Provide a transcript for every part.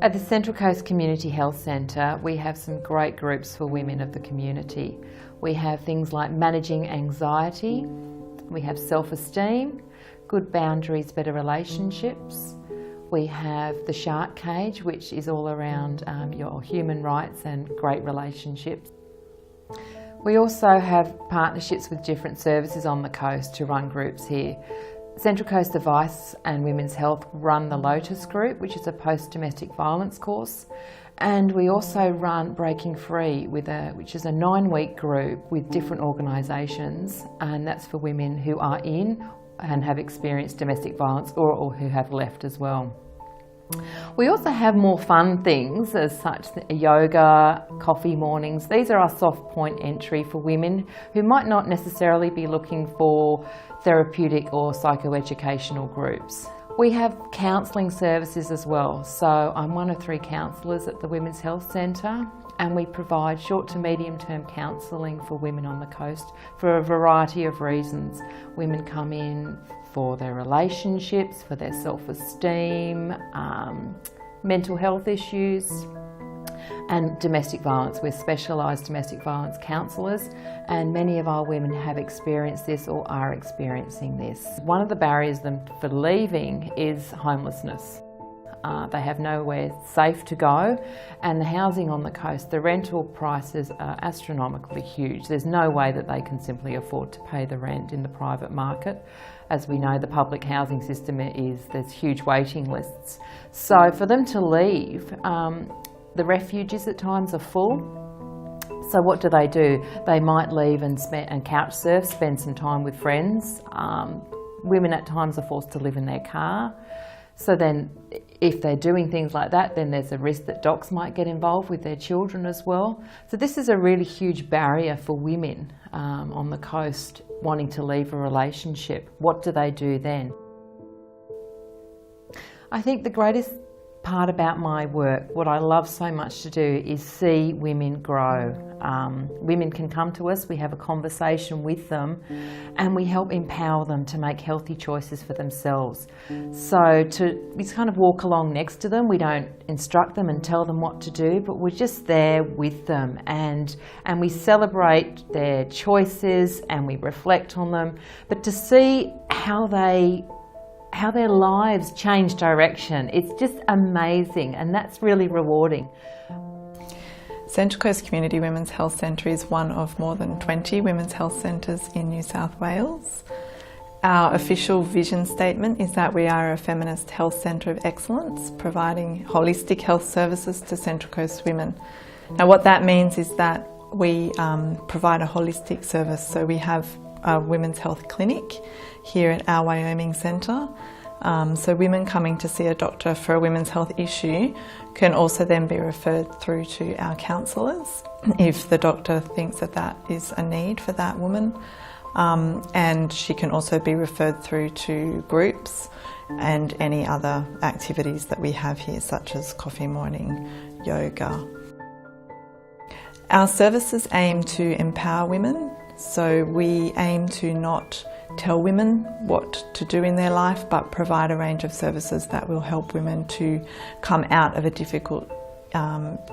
At the Central Coast Community Health Centre, we have some great groups for women of the community. We have things like managing anxiety, we have self-esteem, good boundaries, better relationships. We have the Shark Cage, which is all around your human rights and great relationships. We also have partnerships with different services on the coast to run groups here. Central Coast Advice and Women's Health run the Lotus Group, which is a post-domestic violence course. And we also run Breaking Free, which is a 9-week group with different organisations, and that's for women who are in and have experienced domestic violence or who have left as well. We also have more fun things as such, yoga, coffee mornings. These are our soft point entry for women who might not necessarily be looking for therapeutic or psychoeducational groups. We have counselling services as well. So I'm one of 3 counsellors at the Women's Health Centre, and we provide short to medium term counselling for women on the coast for a variety of reasons. Women come in for their relationships, for their self-esteem, mental health issues, and domestic violence. We're specialised domestic violence counsellors, and many of our women have experienced this or are experiencing this. One of the barriers for leaving is homelessness. They have nowhere safe to go, and the housing on the coast, the rental prices are astronomically huge. There's no way that they can simply afford to pay the rent in the private market. As we know, the public housing system there's huge waiting lists. So for them to leave, the refuges at times are full. So what do? They might leave and couch surf, spend some time with friends. Women at times are forced to live in their car. So then if they're doing things like that, then there's a risk that docs might get involved with their children as well. So this is a really huge barrier for women on the coast wanting to leave a relationship. What do they do then? I think the greatest part about my work, what I love so much to do, is see women grow. Women can come to us, we have a conversation with them, and we help empower them to make healthy choices for themselves. So we kind of walk along next to them. We don't instruct them and tell them what to do, but we're just there with them, and we celebrate their choices and we reflect on them. But to see how their lives change direction, it's just amazing, and that's really rewarding. Central Coast Community Women's Health Centre is one of more than 20 women's health centres in New South Wales. Our official vision statement is that we are a feminist health centre of excellence, providing holistic health services to Central Coast women. Now what that means is that we provide a holistic service, so we have a women's health clinic here at our Wyoming Centre. So women coming to see a doctor for a women's health issue can also then be referred through to our counsellors if the doctor thinks that is a need for that woman. And she can also be referred through to groups and any other activities that we have here, such as coffee morning, yoga. Our services aim to empower women, so we aim to not tell women what to do in their life, but provide a range of services that will help women to come out of a difficult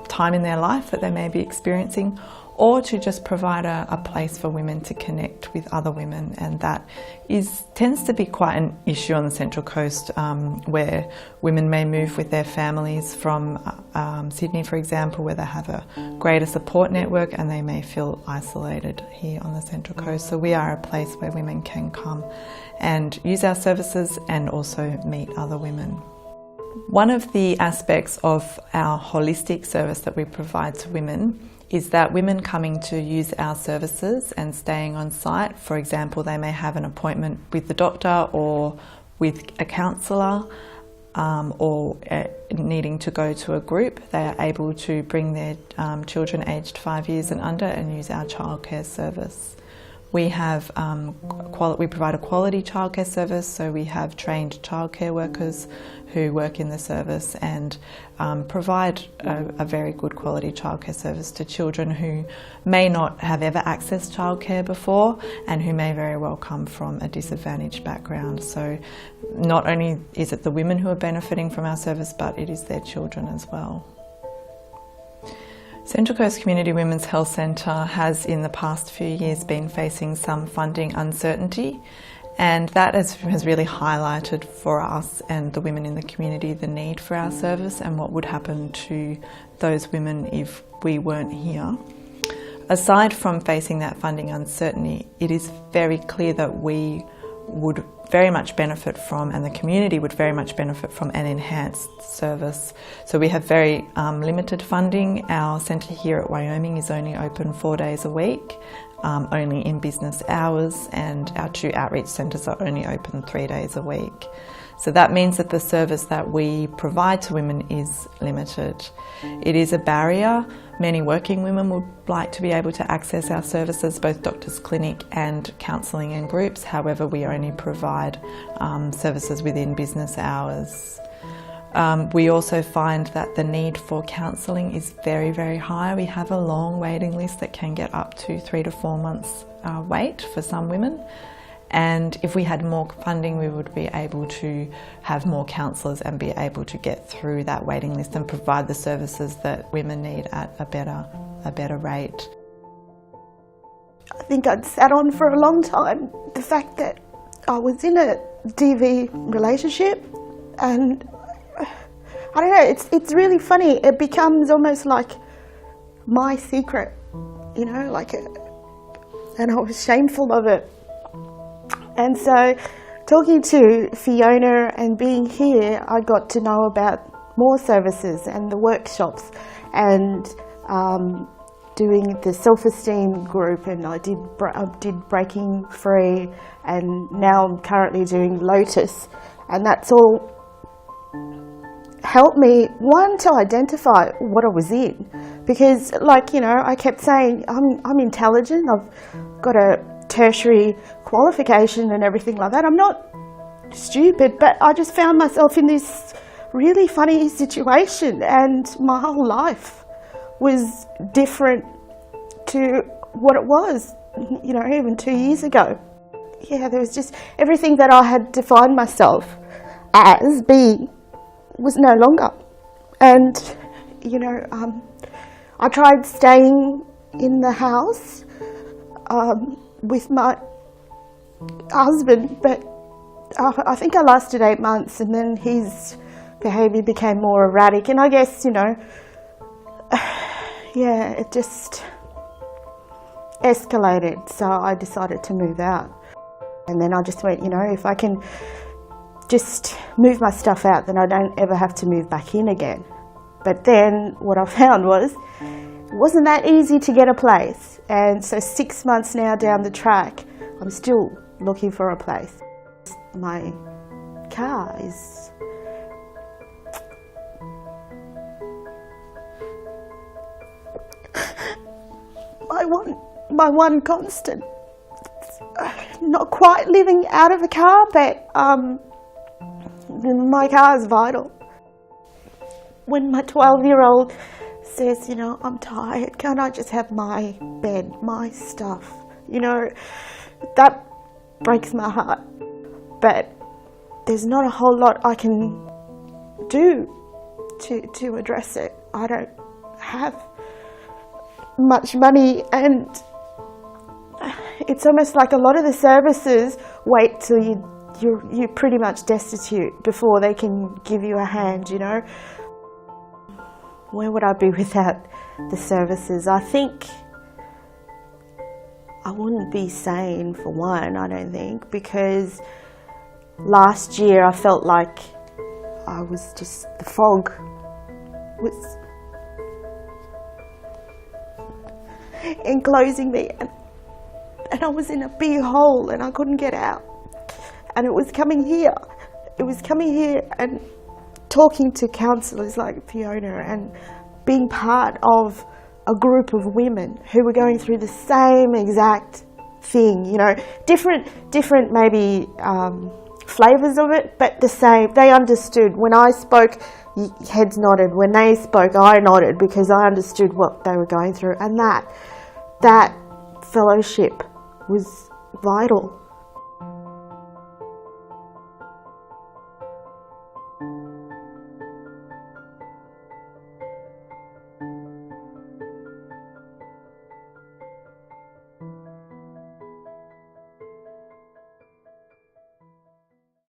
time in their life that they may be experiencing, or to just provide a place for women to connect with other women. And that tends to be quite an issue on the Central Coast, where women may move with their families from Sydney, for example, where they have a greater support network, and they may feel isolated here on the Central Coast. So we are a place where women can come and use our services and also meet other women. One of the aspects of our holistic service that we provide to women is that women coming to use our services and staying on site, for example, they may have an appointment with the doctor or with a counsellor, or needing to go to a group, they are able to bring their children aged 5 years and under and use our childcare service. We have we provide a quality childcare service, so we have trained childcare workers who work in the service and provide a very good quality childcare service to children who may not have ever accessed childcare before and who may very well come from a disadvantaged background. So not only is it the women who are benefiting from our service, but it is their children as well. Central Coast Community Women's Health Centre has in the past few years been facing some funding uncertainty, and that has really highlighted for us and the women in the community the need for our service and what would happen to those women if we weren't here. Aside from facing that funding uncertainty, it is very clear that we would very much benefit from, and the community would very much benefit from, an enhanced service. So we have very limited funding. Our centre here at Wyoming is only open 4 days a week, only in business hours, and our 2 outreach centres are only open 3 days a week. So that means that the service that we provide to women is limited. It is a barrier. Many working women would like to be able to access our services, both doctors' clinic and counselling and groups. However, we only provide services within business hours. We also find that the need for counselling is very, very high. We have a long waiting list that can get up to 3 to 4 months wait for some women. And if we had more funding, we would be able to have more counsellors and be able to get through that waiting list and provide the services that women need at a better rate. I think I'd sat on for a long time the fact that I was in a DV relationship, and I don't know, it's really funny. It becomes almost like my secret, you know, and I was shameful of it. And so talking to Fiona and being here, I got to know about more services and the workshops and doing the self-esteem group, and I did Breaking Free, and now I'm currently doing Lotus, and that's all helped me, one, to identify what I was in, because I kept saying I'm intelligent, I've got a tertiary qualification and everything like that. I'm not stupid, but I just found myself in this really funny situation, and my whole life was different to what it was, even 2 years ago. Yeah, there was just everything that I had defined myself as being was no longer. And, I tried staying in the house with my husband, but I think I lasted 8 months, and then his behaviour became more erratic, and I guess, it just escalated, so I decided to move out. And then I just went, if I can just move my stuff out, then I don't ever have to move back in again. But then what I found was, it wasn't that easy to get a place. And so 6 months now down the track, I'm still looking for a place. My car is my one constant. Not quite living out of a car, but my car is vital. When my 12-year-old says, I'm tired, can't I just have my bed, my stuff? That breaks my heart. But there's not a whole lot I can do to address it. I don't have much money, and it's almost like a lot of the services wait till you're pretty much destitute before they can give you a hand, Where would I be without the services? I think I wouldn't be sane, for one, I don't think, because last year I felt like I was just, the fog was enclosing me, and I was in a big hole and I couldn't get out. And it was coming here. It was coming here and talking to counsellors like Fiona and being part of a group of women who were going through the same exact thing, you know, different maybe flavours of it, but the same. They understood. When I spoke, heads nodded. When they spoke, I nodded, because I understood what they were going through, and that fellowship was vital.